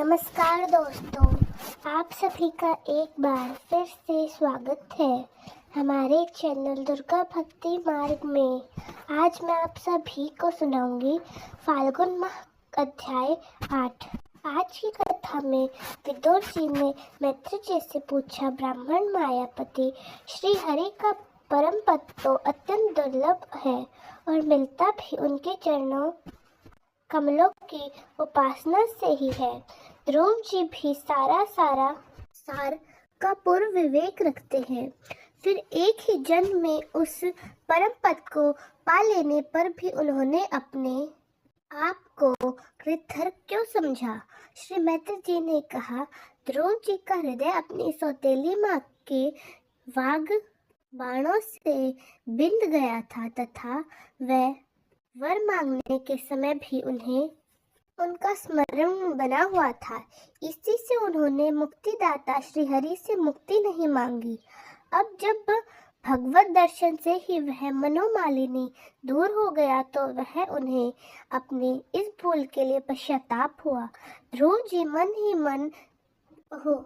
नमस्कार दोस्तों, आप सभी का एक बार फिर से स्वागत है हमारे चैनल दुर्गा भक्ति मार्ग में। आज मैं आप सभी को सुनाऊंगी फाल्गुन माह अध्याय 8। आज की कथा में विदुर जी ने मैत्री जी से पूछा, ब्राह्मण मायापति श्री हरि का परम पद तो अत्यंत दुर्लभ है और मिलता भी उनके चरणों कमलों की उपासना से ही है। ध्रुव जी भी सार का पूर्ण विवेक रखते हैं, फिर एक ही जन्म में उस परम पद को पा लेने पर भी उन्होंने अपने आप को कृतघ्न क्यों समझा? श्री मैत्री जी ने कहा, ध्रुव जी का हृदय अपनी सौतेली माँ के वाग बाणों से बिंध गया था तथा वह वर मांगने के समय भी उन्हें उनका स्मरण बना हुआ था। इसी से उन्होंने मुक्तिदाता श्री हरि से मुक्ति नहीं मांगी। अब जब भगवत दर्शन से ही वह मनोमालिनी दूर हो गया तो वह उन्हें अपनी इस भूल के लिए पश्चाताप हुआ। ध्रुव जी मन ही मन हो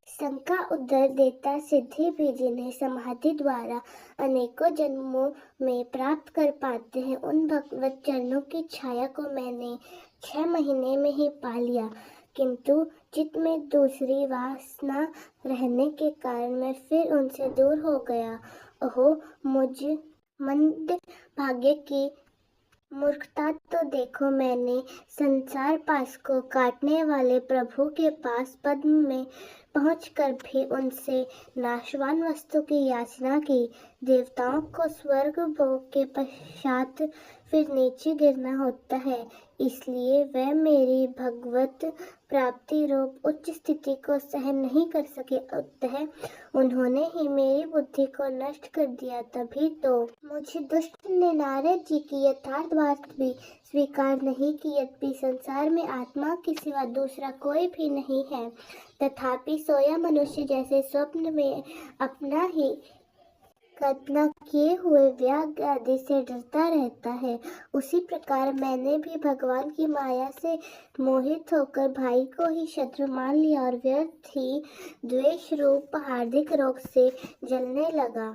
शंका उद्धर देता सिद्धि भी जिन्हें समाधि द्वारा अनेकों जन्मों में प्राप्त कर पाते हैं, उन भगवत चरणों की छाया को मैंने 6 महीने में ही पा लिया, किंतु चित्त में दूसरी वासना रहने के कारण मैं फिर उनसे दूर हो गया। ओहो, मुझ मंद भाग्य की मूर्खता! तो देखो, मैंने संसार पास को काटने वाले प्रभु के पास पद्म में पहुंचकर भी उनसे नाशवान वस्तु की याचना की। देवताओं को स्वर्ग भोग के पश्चात फिर नीचे गिरना होता है, इसलिए वह मेरी भगवत प्राप्ति रूप उच्च स्थिति को सहन नहीं कर सके, अतः उन्होंने ही मेरी बुद्धि को नष्ट कर दिया। तभी तो मुझे दुष्ट ने नारद जी की यथार्थ बात भी स्वीकार नहीं की, यद्यपि संसार में आत्मा के सिवा दूसरा कोई भी नहीं है, तथापि सोया मनुष्य जैसे स्वप्न में अपना ही कल्पना किए हुए व्याग आदि से डरता रहता है, उसी प्रकार मैंने भी भगवान की माया से मोहित होकर भाई को ही शत्रु मान लिया और व्यर्थ ही द्वेष रूप हार्दिक रोग से जलने लगा,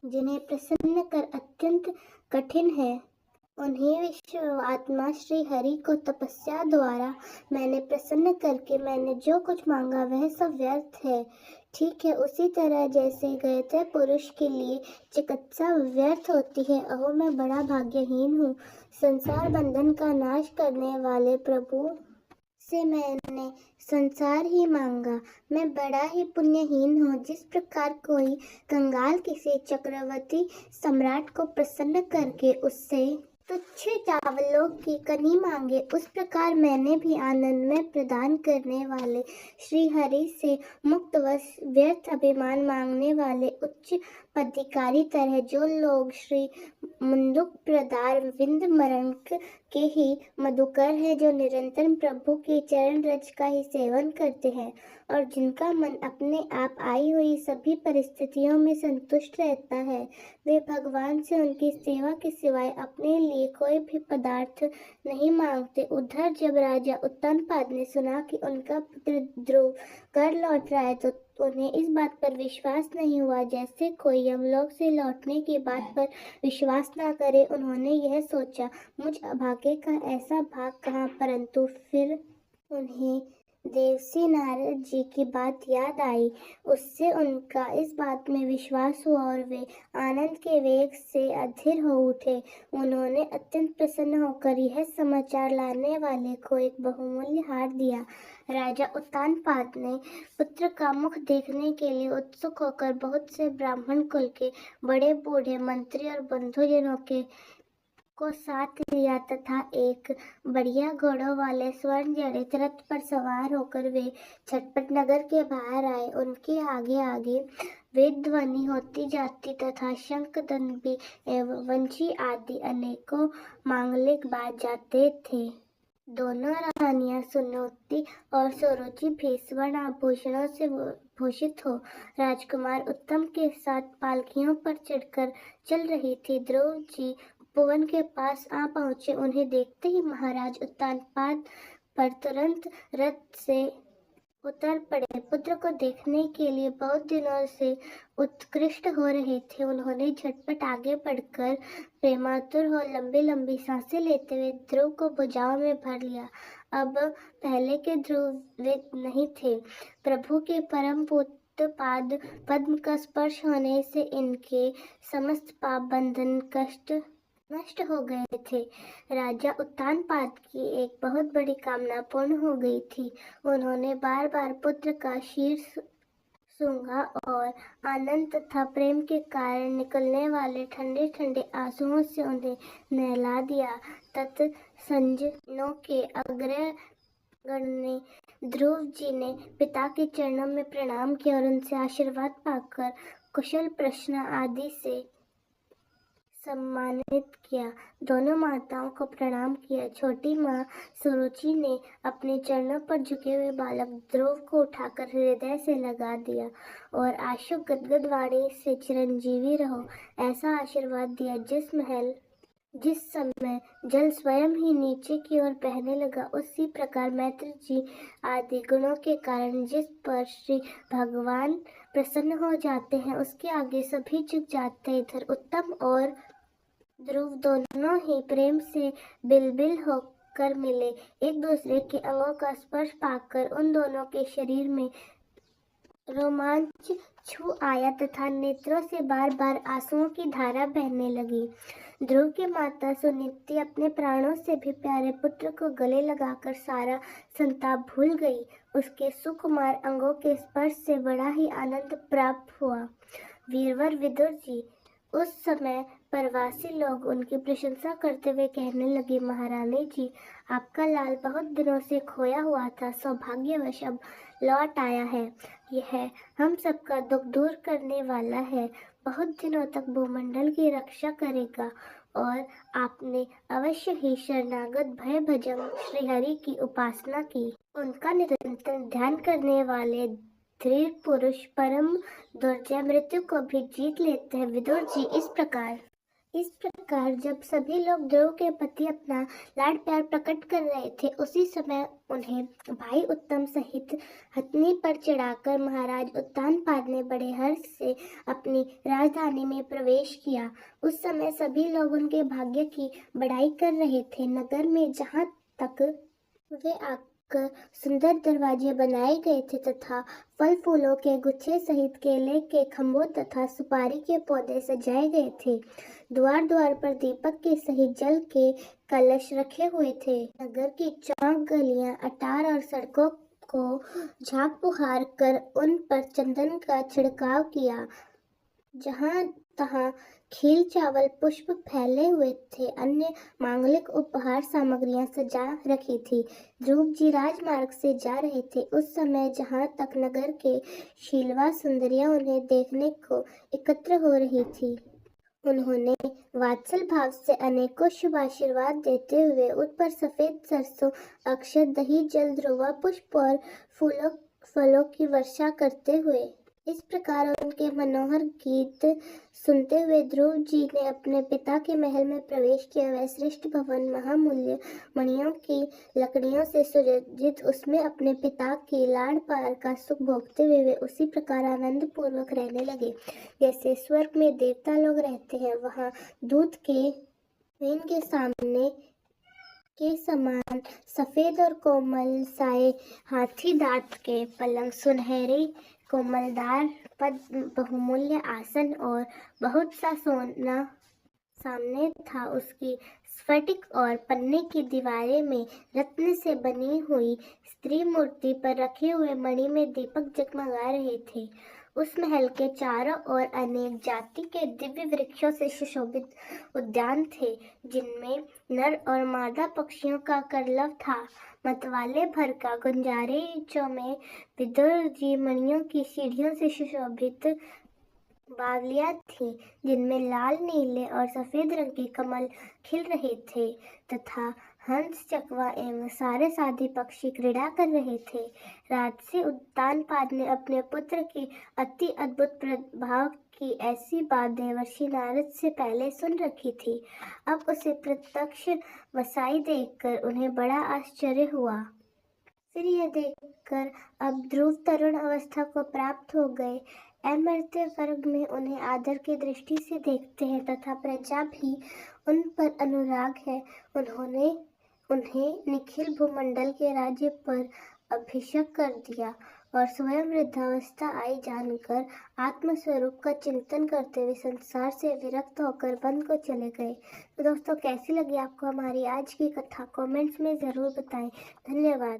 जिन्हें प्रसन्न कर अत्यंत कठिन है। उन्हीं विश्व आत्मा श्री हरि को तपस्या द्वारा मैंने प्रसन्न करके मैंने जो कुछ मांगा वह सब व्यर्थ है। ठीक है, उसी तरह जैसे गयते पुरुष के लिए चिकित्सा व्यर्थ होती है। अहो, मैं बड़ा भाग्यहीन हूँ। संसार बंधन का नाश करने वाले प्रभु से मैंने संसार ही मांगा। मैं बड़ा ही पुण्यहीन हूँ। जिस प्रकार कोई कंगाल किसी चक्रवर्ती सम्राट को प्रसन्न करके उससे तुच्छ चावलों की कनी मांगे, उस प्रकार मैंने भी आनंद में प्रदान करने वाले श्री हरि से मुक्त वश व्यर्थ अभिमान मांगने वाले उच्च पदाधिकारी तरह जो लोग श्री मुंडुक प्रदार विंद मरणक के ही मधुकर है, जो निरंतर प्रभु के चरण रज का ही सेवन करते हैं और जिनका मन अपने आप आई हुई सभी परिस्थितियों में संतुष्ट रहता है, वे भगवान से उनकी सेवा के सिवाय अपने लिए कोई भी पदार्थ नहीं मांगते। उधर जब राजा उत्तानपाद ने सुना कि उनका पुत्र ध्रुव घर लौट रहा है तो उन्हें इस बात पर विश्वास नहीं हुआ, जैसे कोई यमलोक से लौटने की बात पर विश्वास न करे। उन्होंने यह सोचा, मुझ अभागे का ऐसा भाग कहाँ, परंतु फिर उन्हें देवर्षि नारद जी की बात याद आई। उससे उनका इस बात में विश्वास हुआ और वे आनंद के वेग से अधीर हो उठे। उन्होंने अत्यंत प्रसन्न होकर यह समाचार लाने वाले को एक बहुमूल्य हार दिया। राजा उत्तानपाद ने पुत्र का मुख देखने के लिए उत्सुक होकर बहुत से ब्राह्मण कुल के बड़े बूढ़े मंत्री और बंधुजनों को साथ लिया तथा एक बढ़िया घोड़ों वाले स्वर्ण जड़ित रथ पर सवार होकर वे झटपट नगर के बाहर आए। उनके आगे आगे वेद ध्वनि होती जाती तथा शंख दंभी एवं वंशी आदि अनेकों मांगलिक बाज जाते थे। दोनों रानियां सुनोती और सुरुचि भी स्वर्ण आभूषणों से भूषित हो राजकुमार उत्तम के साथ पालकियों पर चढ़कर चल रही थी। ध्रुव जी उपवन के पास आ पहुंचे। उन्हें देखते ही महाराज उत्तानपाद पर तुरंत रथ से उतर पड़े। पुत्र को देखने के लिए बहुत दिनों से उत्कृष्ट हो रहे थे। उन्होंने झटपट आगे बढ़कर प्रेमातुर हो लंबी लंबी सांसें लेते हुए ध्रुव को भुजाओं में भर लिया। अब पहले के ध्रुव वे नहीं थे। प्रभु के परम पुत्र पाद पद्म का स्पर्श होने से इनके समस्त पाप बंधन कष्ट नष्ट हो गए थे। राजा उत्तानपाद की एक बहुत बड़ी कामना पूर्ण हो गई थी। उन्होंने बार बार पुत्र का शीर सूंघा और आनंद तथा प्रेम के कारण निकलने वाले ठंडे ठंडे आंसुओं से उन्हें नहला दिया। तत्संजनों के अग्रगण ने ध्रुव जी ने पिता के चरणों में प्रणाम किया और उनसे आशीर्वाद पाकर कुशल प्रश्न आदि से सम्मानित किया। दोनों माताओं को प्रणाम किया। छोटी माँ सुरुचि ने अपने चरणों पर झुके हुए बालक ध्रुव को उठाकर हृदय से लगा दिया और आशु गदगद वाणी से चिरंजीवी रहो ऐसा आशीर्वाद दिया। जिस समय जल स्वयं ही नीचे की ओर बहने लगा, उसी प्रकार मैत्री जी आदि गुणों के कारण जिस पर श्री भगवान प्रसन्न हो जाते हैं, उसके आगे सभी झुक जाते हैं। इधर उत्तम और ध्रुव दोनों ही प्रेम से बिलबिल होकर मिले। एक दूसरे के अंगों का स्पर्श पाकर उन दोनों के शरीर में रोमांच छू आया तथा नेत्रों से बार बार आंसुओं की धारा बहने लगी। ध्रुव की माता सुनीति अपने प्राणों से भी प्यारे पुत्र को गले लगाकर सारा संताप भूल गई। उसके सुकुमार अंगों के स्पर्श से बड़ा ही आनंद प्राप्त हुआ। वीरवर विदुर जी उस समय प्रवासी लोग उनकी प्रशंसा करते हुए कहने लगे, महारानी जी, आपका लाल बहुत दिनों से खोया हुआ था, सौभाग्यवश अब लौट आया है। यह हम सबका दुख दूर करने वाला है, बहुत दिनों तक भूमंडल की रक्षा करेगा और आपने अवश्य ही शरणागत भय भजन श्रीहरि की उपासना की। उनका निरंतर ध्यान करने वाले धीर पुरुष परम दुर्जय मृत्यु को भी जीत लेते हैं। विदुर जी इस प्रकार जब सभी लोग ध्रुव के प्रति अपना लाड प्यार प्रकट कर रहे थे, उसी समय उन्हें भाई उत्तम सहित हथनी पर चढ़ाकर महाराज उत्तानपाद ने बड़े हर्ष से अपनी राजधानी में प्रवेश किया। उस समय सभी लोग उनके भाग्य की बड़ाई कर रहे थे। नगर में जहाँ तक वे आकर सुंदर दरवाजे बनाए गए थे तथा फल फूलों के गुच्छे सहित केले के खंभों तथा सुपारी के पौधे सजाए गए थे। द्वार द्वार पर दीपक के सहित जल के कलश रखे हुए थे। नगर की चौक गलियां, अटार और सड़कों को झाग पुहार कर उन पर चंदन का छिड़काव किया। जहाँ तहाँ खील चावल पुष्प फैले हुए थे। अन्य मांगलिक उपहार सामग्रियां सजा रखी थी। ध्रुव जी राजमार्ग से जा रहे थे। उस समय जहाँ तक नगर के शीलवा सुंदरियां उन्हें देखने को एकत्र हो रही थी, उन्होंने वात्सल भाव से अनेकों शुभ आशीर्वाद देते हुए उन पर सफेद सरसों, अक्षत, दही, जल, ध्रुवा पुष्प और फलों की वर्षा करते हुए इस प्रकार उनके मनोहर गीत सुनते हुए ध्रुव जी ने अपने पिता के महल में प्रवेश किया। वह श्रेष्ठ भवन महामूल्य मणियों की लकड़ियों से सुसज्जित, उसमें अपने पिता की लाड़ प्यार का सुख भोगते हुए वे उसी प्रकार आनंद पूर्वक रहने लगे जैसे स्वर्ग में देवता लोग रहते हैं। वहाँ दूध के वेन के सामने के समान सफेद और कोमल साए हाथी दांत के पलंग, सुनहरी कोमलदार पद, बहुमूल्य आसन और बहुत सा सोना सामने था। उसकी स्फटिक और पन्ने की दीवारें में रत्न से बनी हुई स्त्री मूर्ति पर रखे हुए मणि में दीपक जगमगा रहे थे। उस महल के चारों ओर अनेक जाति के दिव्य वृक्षों से सुशोभित उद्यान थे, जिनमें नर और मादा पक्षियों का कलरव था। मतवाले भर का गुंजारीचों में विदुर जी मणियों की सीढ़ियों से सुशोभित बावलियां थीं, जिनमें लाल, नीले और सफेद रंग के कमल खिल रहे थे तथा हंस, चकवा एवं सारे साधी पक्षी क्रीड़ा कर रहे थे। राजसी उत्तानपाद ने अपने पुत्र की अति अद्भुत प्रभाव की ऐसी बात देवर्षि नारद से पहले सुन रखी थी। अब उसे प्रत्यक्ष वसाई देखकर उन्हें बड़ा आश्चर्य हुआ। फिर यह देखकर अब ध्रुव तरुण अवस्था को प्राप्त हो गए। अमर्त्य वर्ग में उन्हें आदर की दृष्टि से देखते हैं तथा प्रजा भी उन पर अनुराग है। उन्होंने उन्हें निखिल भूमंडल के राज्य पर अभिषेक कर दिया और स्वयं वृद्धावस्था आई जानकर आत्मस्वरूप का चिंतन करते हुए संसार से विरक्त होकर वन को चले गए। तो दोस्तों, कैसी लगी आपको हमारी आज की कथा? कमेंट्स में ज़रूर बताएं। धन्यवाद।